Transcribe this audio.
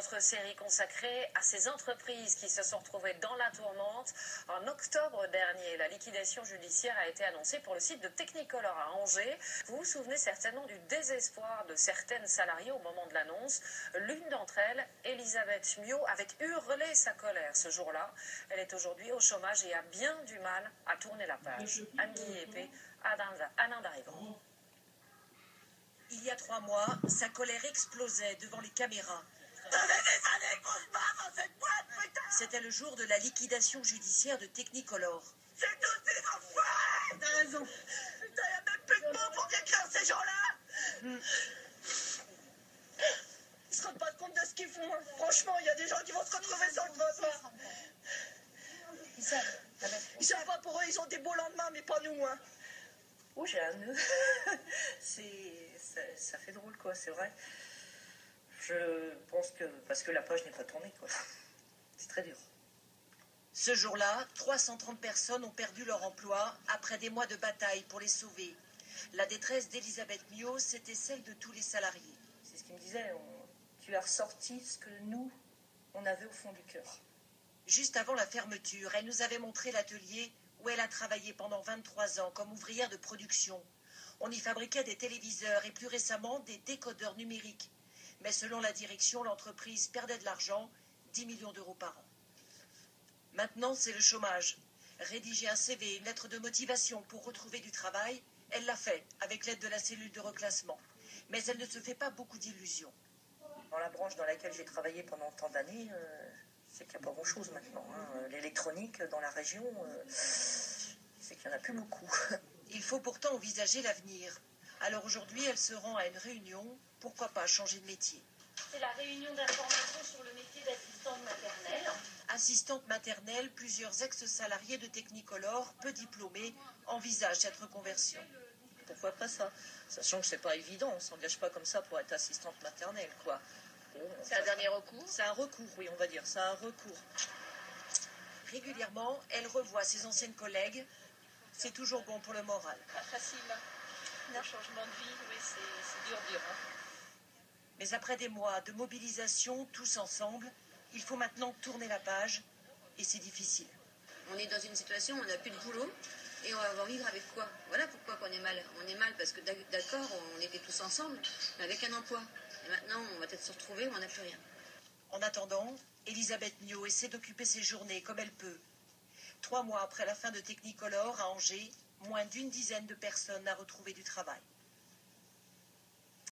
notre série consacrée à ces entreprises qui se sont retrouvées dans la tourmente. En octobre dernier, la liquidation judiciaire a été annoncée pour le site de Technicolor à Angers. Vous vous souvenez certainement du désespoir de certaines salariées au moment de l'annonce. L'une d'entre elles, Elisabeth Miot, avait hurlé sa colère ce jour-là. Elle est aujourd'hui au chômage et a bien du mal à tourner la page. Anne-Guy Épée, Alain Darigon. Il y a 3 mois, sa colère explosait devant les caméras. C'était le jour de la liquidation judiciaire de Technicolor. C'est tous des enfoirés! T'as raison. Putain, y'a même plus de mots pour décrire ces gens-là! Ils se rendent pas compte de ce qu'ils font. Franchement, il y a des gens qui vont se retrouver sans le vote. Ils savent pas, pour eux, ils ont des beaux lendemains, mais pas nous, hein. Oh, j'ai un nœud. Ça fait drôle, quoi, c'est vrai. Je pense que... Parce que la page n'est pas tournée, quoi. C'est très dur. Ce jour-là, 330 personnes ont perdu leur emploi après des mois de bataille pour les sauver. La détresse d'Elisabeth Miot, c'était celle de tous les salariés. C'est ce qu'il me disait. Tu as ressorti ce que nous, on avait au fond du cœur. Juste avant la fermeture, elle nous avait montré l'atelier où elle a travaillé pendant 23 ans comme ouvrière de production. On y fabriquait des téléviseurs et plus récemment des décodeurs numériques. Mais selon la direction, l'entreprise perdait de l'argent, 10 millions d'euros par an. Maintenant, c'est le chômage. Rédiger un CV, une lettre de motivation pour retrouver du travail, elle l'a fait avec l'aide de la cellule de reclassement. Mais elle ne se fait pas beaucoup d'illusions. Dans la branche dans laquelle j'ai travaillé pendant tant d'années, c'est qu'il n'y a pas grand-chose maintenant. L'électronique dans la région, c'est qu'il n'y en a plus beaucoup. Il faut pourtant envisager l'avenir. Alors aujourd'hui, elle se rend à une réunion. Pourquoi pas changer de métier? C'est la réunion d'information sur le métier d'assistante maternelle. Assistante maternelle, plusieurs ex-salariés de Technicolor, peu diplômés, envisagent cette reconversion. Pourquoi pas ça? Sachant que c'est pas évident, on s'engage pas comme ça pour être assistante maternelle, quoi. Bon, C'est un dernier recours? C'est un recours, oui, on va dire, c'est un recours. Régulièrement, elle revoit ses anciennes collègues. C'est toujours bon pour le moral. Pas facile. Un changement de vie, oui, c'est dur. Hein. Mais après des mois de mobilisation, tous ensemble, il faut maintenant tourner la page. Et c'est difficile. On est dans une situation où on n'a plus de boulot. Et on va vivre avec quoi? Voilà pourquoi on est mal. On est mal parce que d'accord, on était tous ensemble, mais avec un emploi. Et maintenant, on va peut-être se retrouver où on n'a plus rien. En attendant, Elisabeth Miot essaie d'occuper ses journées comme elle peut. 3 mois après la fin de Technicolor à Angers, moins d'10 de personnes a retrouvé du travail.